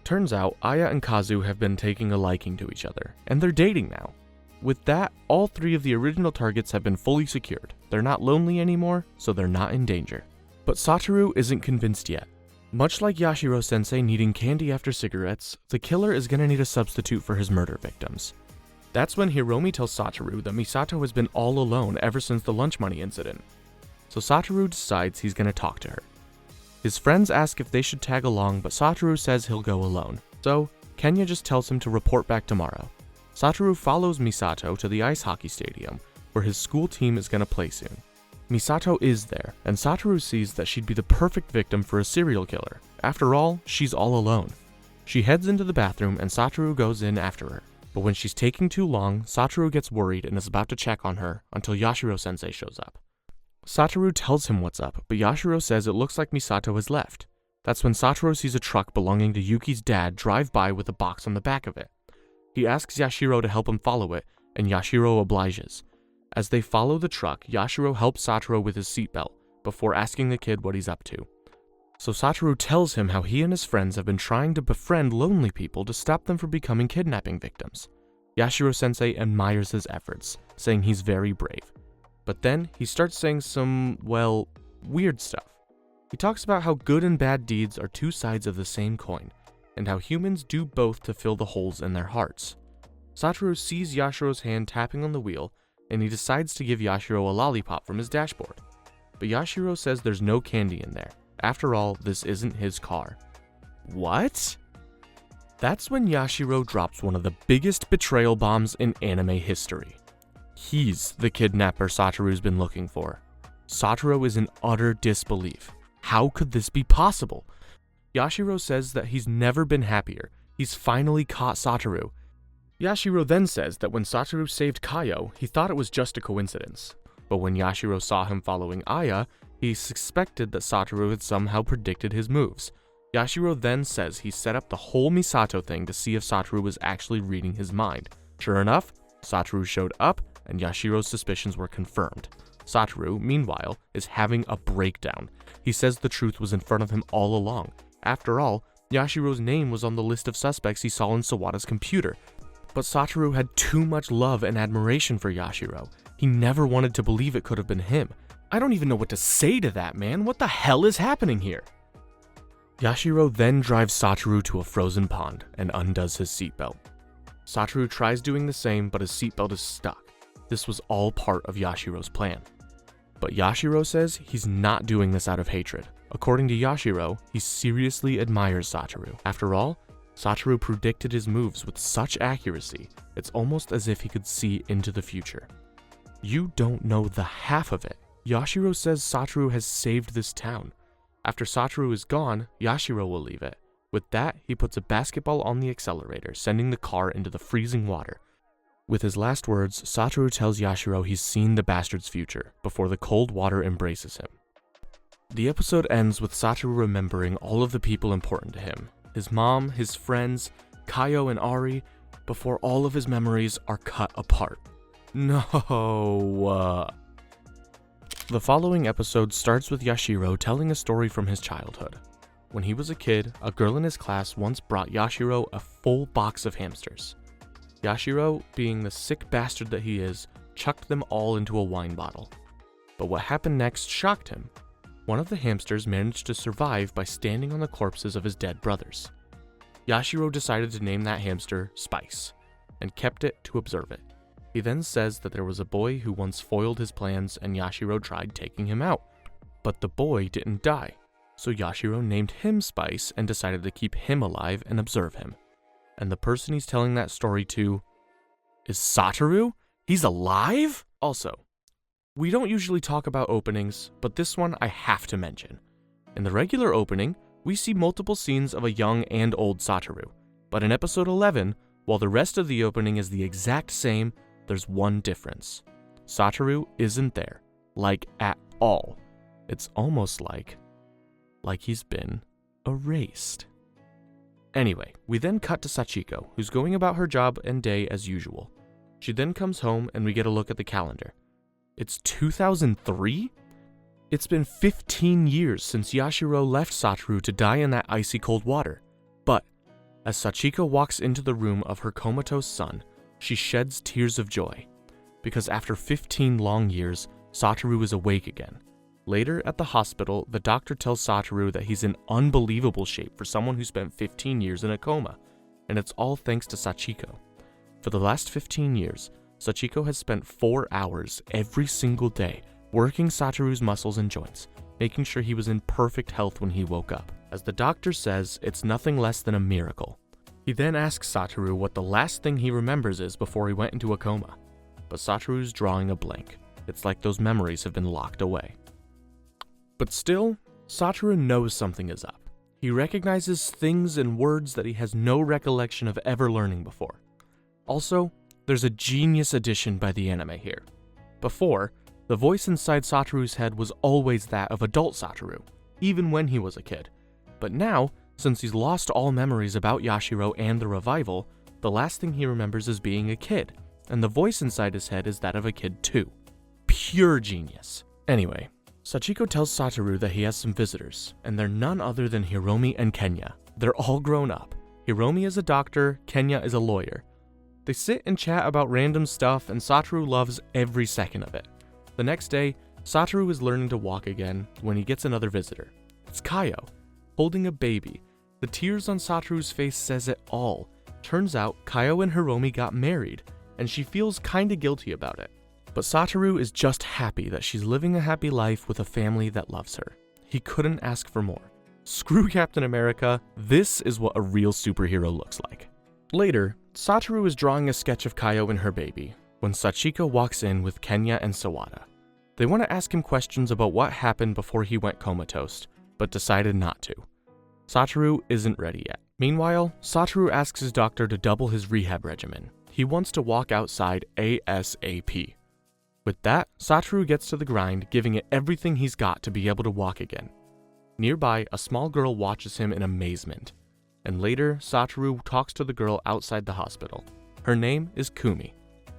Turns out, Aya and Kazu have been taking a liking to each other, and they're dating now. With that, all three of the original targets have been fully secured. They're not lonely anymore, so they're not in danger. But Satoru isn't convinced yet. Much like Yashiro-sensei needing candy after cigarettes, the killer is gonna need a substitute for his murder victims. That's when Hiromi tells Satoru that Misato has been all alone ever since the lunch money incident. So Satoru decides he's gonna talk to her. His friends ask if they should tag along, but Satoru says he'll go alone. So, Kenya just tells him to report back tomorrow. Satoru follows Misato to the ice hockey stadium, where his school team is gonna play soon. Misato is there, and Satoru sees that she'd be the perfect victim for a serial killer. After all, she's all alone. She heads into the bathroom and Satoru goes in after her. But when she's taking too long, Satoru gets worried and is about to check on her until Yashiro-sensei shows up. Satoru tells him what's up, but Yashiro says it looks like Misato has left. That's when Satoru sees a truck belonging to Yuki's dad drive by with a box on the back of it. He asks Yashiro to help him follow it, and Yashiro obliges. As they follow the truck, Yashiro helps Satoru with his seatbelt, before asking the kid what he's up to. So Satoru tells him how he and his friends have been trying to befriend lonely people to stop them from becoming kidnapping victims. Yashiro-sensei admires his efforts, saying he's very brave. But then, he starts saying some, well, weird stuff. He talks about how good and bad deeds are two sides of the same coin, and how humans do both to fill the holes in their hearts. Satoru sees Yashiro's hand tapping on the wheel, and he decides to give Yashiro a lollipop from his dashboard. But Yashiro says there's no candy in there. After all, this isn't his car. What? That's when Yashiro drops one of the biggest betrayal bombs in anime history. He's the kidnapper Satoru's been looking for. Satoru is in utter disbelief. How could this be possible? Yashiro says that he's never been happier. He's finally caught Satoru. Yashiro then says that when Satoru saved Kayo, he thought it was just a coincidence. But when Yashiro saw him following Aya, he suspected that Satoru had somehow predicted his moves. Yashiro then says he set up the whole Misato thing to see if Satoru was actually reading his mind. Sure enough, Satoru showed up, and Yashiro's suspicions were confirmed. Satoru, meanwhile, is having a breakdown. He says the truth was in front of him all along. After all, Yashiro's name was on the list of suspects he saw in Sawada's computer. But Satoru had too much love and admiration for Yashiro. He never wanted to believe it could have been him. I don't even know what to say to that, man. What the hell is happening here? Yashiro then drives Satoru to a frozen pond and undoes his seatbelt. Satoru tries doing the same, but his seatbelt is stuck. This was all part of Yashiro's plan. But Yashiro says he's not doing this out of hatred. According to Yashiro, he seriously admires Satoru. After all, Satoru predicted his moves with such accuracy, it's almost as if he could see into the future. You don't know the half of it. Yashiro says Satoru has saved this town. After Satoru is gone, Yashiro will leave it. With that, he puts a basketball on the accelerator, sending the car into the freezing water. With his last words, Satoru tells Yashiro he's seen the bastard's future, before the cold water embraces him. The episode ends with Satoru remembering all of the people important to him. His mom, his friends, Kayo and Ari, before all of his memories are cut apart. No. The following episode starts with Yashiro telling a story from his childhood. When he was a kid, a girl in his class once brought Yashiro a full box of hamsters. Yashiro, being the sick bastard that he is, chucked them all into a wine bottle. But what happened next shocked him. One of the hamsters managed to survive by standing on the corpses of his dead brothers. Yashiro decided to name that hamster Spice. and kept it to observe it. He then says that there was a boy who once foiled his plans and Yashiro tried taking him out. But the boy didn't die, so Yashiro named him Spice and decided to keep him alive and observe him. And the person he's telling that story to is Satoru? He's alive? Also, we don't usually talk about openings, but this one I have to mention. In the regular opening, we see multiple scenes of a young and old Satoru, but in episode 11, while the rest of the opening is the exact same, there's one difference. Satoru isn't there, like at all. It's almost like he's been erased. Anyway, we then cut to Sachiko, who's going about her job and day as usual. She then comes home and we get a look at the calendar. It's 2003? It's been 15 years since Yashiro left Satoru to die in that icy cold water. But as Sachiko walks into the room of her comatose son, she sheds tears of joy. Because after 15 long years, Satoru is awake again. Later at the hospital, the doctor tells Satoru that he's in unbelievable shape for someone who spent 15 years in a coma, and it's all thanks to Sachiko. For the last 15 years, Sachiko has spent 4 hours every single day working Satoru's muscles and joints, making sure he was in perfect health when he woke up. As the doctor says, it's nothing less than a miracle. He then asks Satoru what the last thing he remembers is before he went into a coma, but Satoru's drawing a blank. It's like those memories have been locked away. But still, Satoru knows something is up. He recognizes things and words that he has no recollection of ever learning before. Also, there's a genius addition by the anime here. Before, the voice inside Satoru's head was always that of adult Satoru, even when he was a kid. But now, since he's lost all memories about Yashiro and the revival, the last thing he remembers is being a kid, and the voice inside his head is that of a kid too. Pure genius. Anyway, Sachiko tells Satoru that he has some visitors, and they're none other than Hiromi and Kenya. They're all grown up. Hiromi is a doctor, Kenya is a lawyer. They sit and chat about random stuff, and Satoru loves every second of it. The next day, Satoru is learning to walk again when he gets another visitor. It's Kayo, holding a baby. The tears on Satoru's face says it all. Turns out, Kayo and Hiromi got married, and she feels kinda guilty about it. But Satoru is just happy that she's living a happy life with a family that loves her. He couldn't ask for more. Screw Captain America, this is what a real superhero looks like. Later, Satoru is drawing a sketch of Kayo and her baby, when Sachiko walks in with Kenya and Sawada. They want to ask him questions about what happened before he went comatose, but decided not to. Satoru isn't ready yet. Meanwhile, Satoru asks his doctor to double his rehab regimen. He wants to walk outside ASAP. With that, Satoru gets to the grind, giving it everything he's got to be able to walk again. Nearby, a small girl watches him in amazement. And later, Satoru talks to the girl outside the hospital. Her name is Kumi,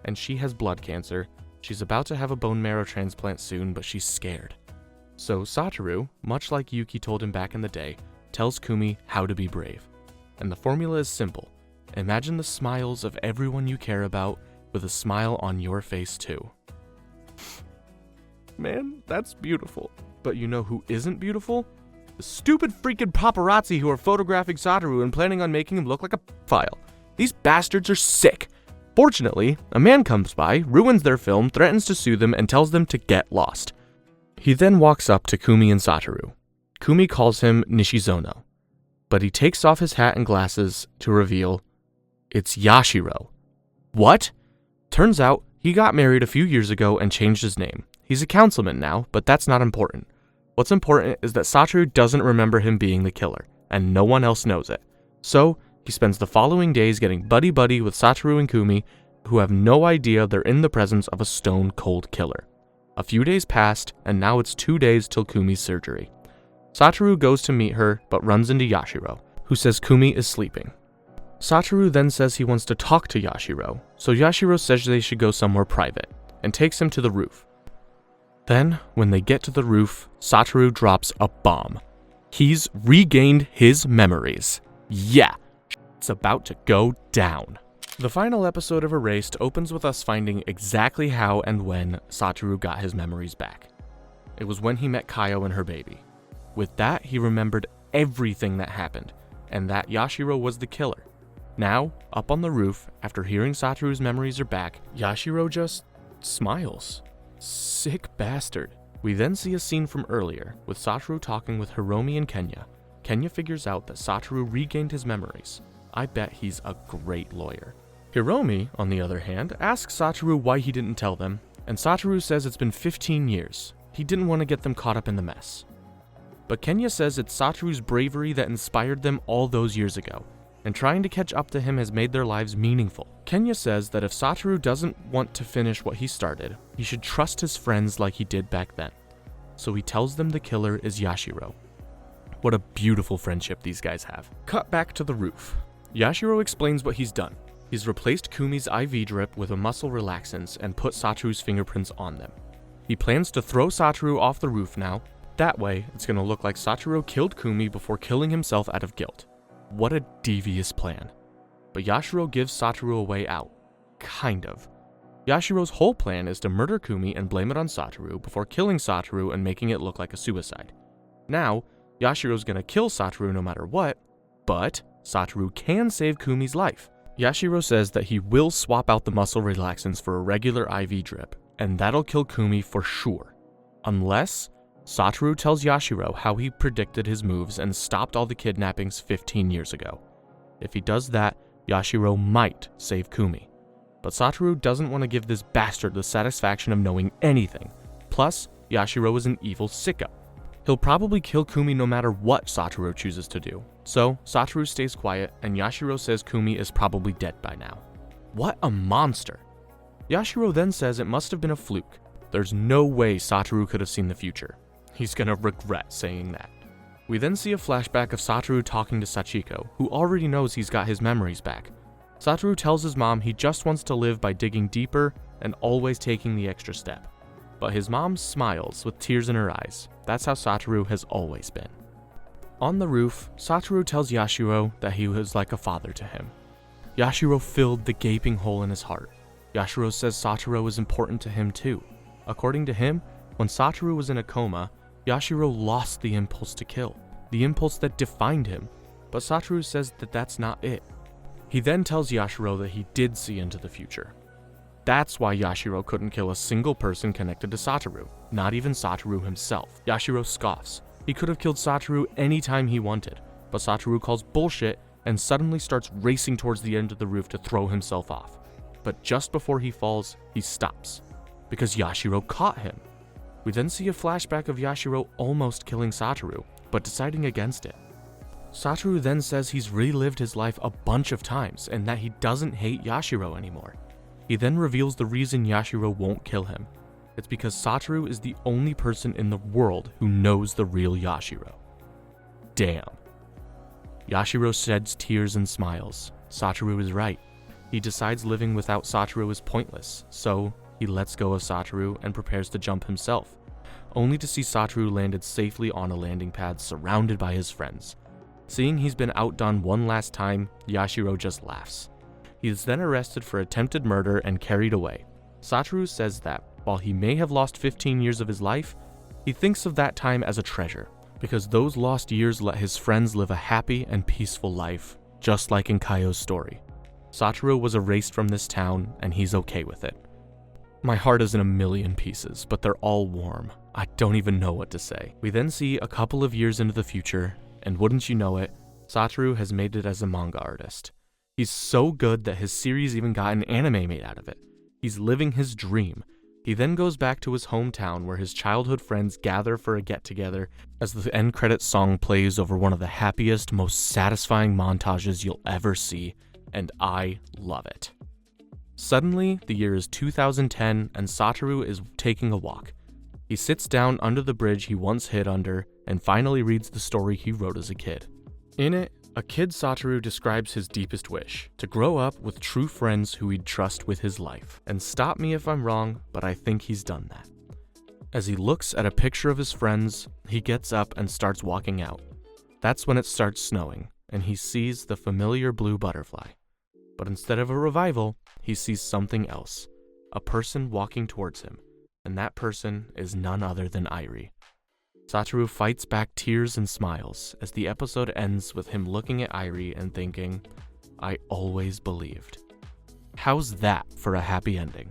and she has blood cancer. She's about to have a bone marrow transplant soon, but she's scared. So Satoru, much like Yuki told him back in the day, tells Kumi how to be brave. And the formula is simple. Imagine the smiles of everyone you care about with a smile on your face too. Man, that's beautiful. But you know who isn't beautiful? The stupid freaking paparazzi who are photographing Satoru and planning on making him look like a pedophile. These bastards are sick. Fortunately, a man comes by, ruins their film, threatens to sue them, and tells them to get lost. He then walks up to Kumi and Satoru. Kumi calls him Nishizono, but he takes off his hat and glasses to reveal it's Yashiro. What? Turns out, he got married a few years ago and changed his name. He's a councilman now, but that's not important. What's important is that Satoru doesn't remember him being the killer, and no one else knows it. So, he spends the following days getting buddy-buddy with Satoru and Kumi, who have no idea they're in the presence of a stone-cold killer. A few days passed, and now it's 2 days till Kumi's surgery. Satoru goes to meet her, but runs into Yashiro, who says Kumi is sleeping. Satoru then says he wants to talk to Yashiro, so Yashiro says they should go somewhere private, and takes him to the roof. Then, when they get to the roof, Satoru drops a bomb. He's regained his memories. Yeah, it's about to go down. The final episode of Erased opens with us finding exactly how and when Satoru got his memories back. It was when he met Kayo and her baby. With that, he remembered everything that happened, and that Yashiro was the killer. Now, up on the roof, after hearing Satoru's memories are back, Yashiro just smiles. Sick bastard. We then see a scene from earlier, with Satoru talking with Hiromi and Kenya. Kenya figures out that Satoru regained his memories. I bet he's a great lawyer. Hiromi, on the other hand, asks Satoru why he didn't tell them, and Satoru says it's been 15 years. He didn't want to get them caught up in the mess. But Kenya says it's Satoru's bravery that inspired them all those years ago, and trying to catch up to him has made their lives meaningful. Kenya says that if Satoru doesn't want to finish what he started, he should trust his friends like he did back then. So he tells them the killer is Yashiro. What a beautiful friendship these guys have. Cut back to the roof. Yashiro explains what he's done. He's replaced Kumi's IV drip with a muscle relaxants and put Satoru's fingerprints on them. He plans to throw Satoru off the roof now. That way, it's going to look like Satoru killed Kumi before killing himself out of guilt. What a devious plan. But Yashiro gives Satoru a way out. Kind of. Yashiro's whole plan is to murder Kumi and blame it on Satoru before killing Satoru and making it look like a suicide. Now, Yashiro's gonna kill Satoru no matter what, but Satoru can save Kumi's life. Yashiro says that he will swap out the muscle relaxants for a regular IV drip, and that'll kill Kumi for sure. Unless Satoru tells Yashiro how he predicted his moves and stopped all the kidnappings 15 years ago. If he does that, Yashiro might save Kumi. But Satoru doesn't want to give this bastard the satisfaction of knowing anything. Plus, Yashiro is an evil sicko. He'll probably kill Kumi no matter what Satoru chooses to do. So, Satoru stays quiet, and Yashiro says Kumi is probably dead by now. What a monster! Yashiro then says it must have been a fluke. There's no way Satoru could have seen the future. He's gonna regret saying that. We then see a flashback of Satoru talking to Sachiko, who already knows he's got his memories back. Satoru tells his mom he just wants to live by digging deeper and always taking the extra step. But his mom smiles with tears in her eyes. That's how Satoru has always been. On the roof, Satoru tells Yashiro that he was like a father to him. Yashiro filled the gaping hole in his heart. Yashiro says Satoru is important to him too. According to him, when Satoru was in a coma, Yashiro lost the impulse to kill, the impulse that defined him. But Satoru says that that's not it. He then tells Yashiro that he did see into the future. That's why Yashiro couldn't kill a single person connected to Satoru, not even Satoru himself. Yashiro scoffs. He could have killed Satoru anytime he wanted, but Satoru calls bullshit and suddenly starts racing towards the end of the roof to throw himself off. But just before he falls, he stops, because Yashiro caught him. We then see a flashback of Yashiro almost killing Satoru, but deciding against it. Satoru then says he's relived his life a bunch of times and that he doesn't hate Yashiro anymore. He then reveals the reason Yashiro won't kill him. It's because Satoru is the only person in the world who knows the real Yashiro. Damn. Yashiro sheds tears and smiles. Satoru is right. He decides living without Satoru is pointless, so he lets go of Satoru and prepares to jump himself, only to see Satoru landed safely on a landing pad surrounded by his friends. Seeing he's been outdone one last time, Yashiro just laughs. He is then arrested for attempted murder and carried away. Satoru says that, while he may have lost 15 years of his life, he thinks of that time as a treasure, because those lost years let his friends live a happy and peaceful life, just like in Kayo's story. Satoru was erased from this town, and he's okay with it. My heart is in a million pieces, but they're all warm. I don't even know what to say. We then see a couple of years into the future, and wouldn't you know it, Satoru has made it as a manga artist. He's so good that his series even got an anime made out of it. He's living his dream. He then goes back to his hometown where his childhood friends gather for a get-together as the end credits song plays over one of the happiest, most satisfying montages you'll ever see, and I love it. Suddenly, the year is 2010 and Satoru is taking a walk. He sits down under the bridge he once hid under and finally reads the story he wrote as a kid. In it, a kid Satoru describes his deepest wish, to grow up with true friends who he'd trust with his life. And stop me if I'm wrong, but I think he's done that. As he looks at a picture of his friends, he gets up and starts walking out. That's when it starts snowing, and he sees the familiar blue butterfly. But instead of a revival, he sees something else, a person walking towards him, and that person is none other than Airi. Satoru fights back tears and smiles as the episode ends with him looking at Airi and thinking, I always believed. How's that for a happy ending?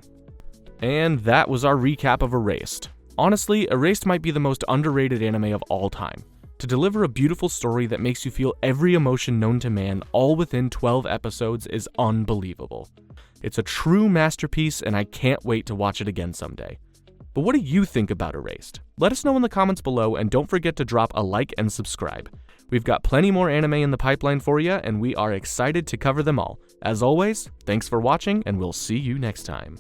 And that was our recap of Erased. Honestly, Erased might be the most underrated anime of all time. To deliver a beautiful story that makes you feel every emotion known to man all within 12 episodes is unbelievable. It's a true masterpiece, and I can't wait to watch it again someday. But what do you think about Erased? Let us know in the comments below, and don't forget to drop a like and subscribe. We've got plenty more anime in the pipeline for you, and we are excited to cover them all. As always, thanks for watching, and we'll see you next time.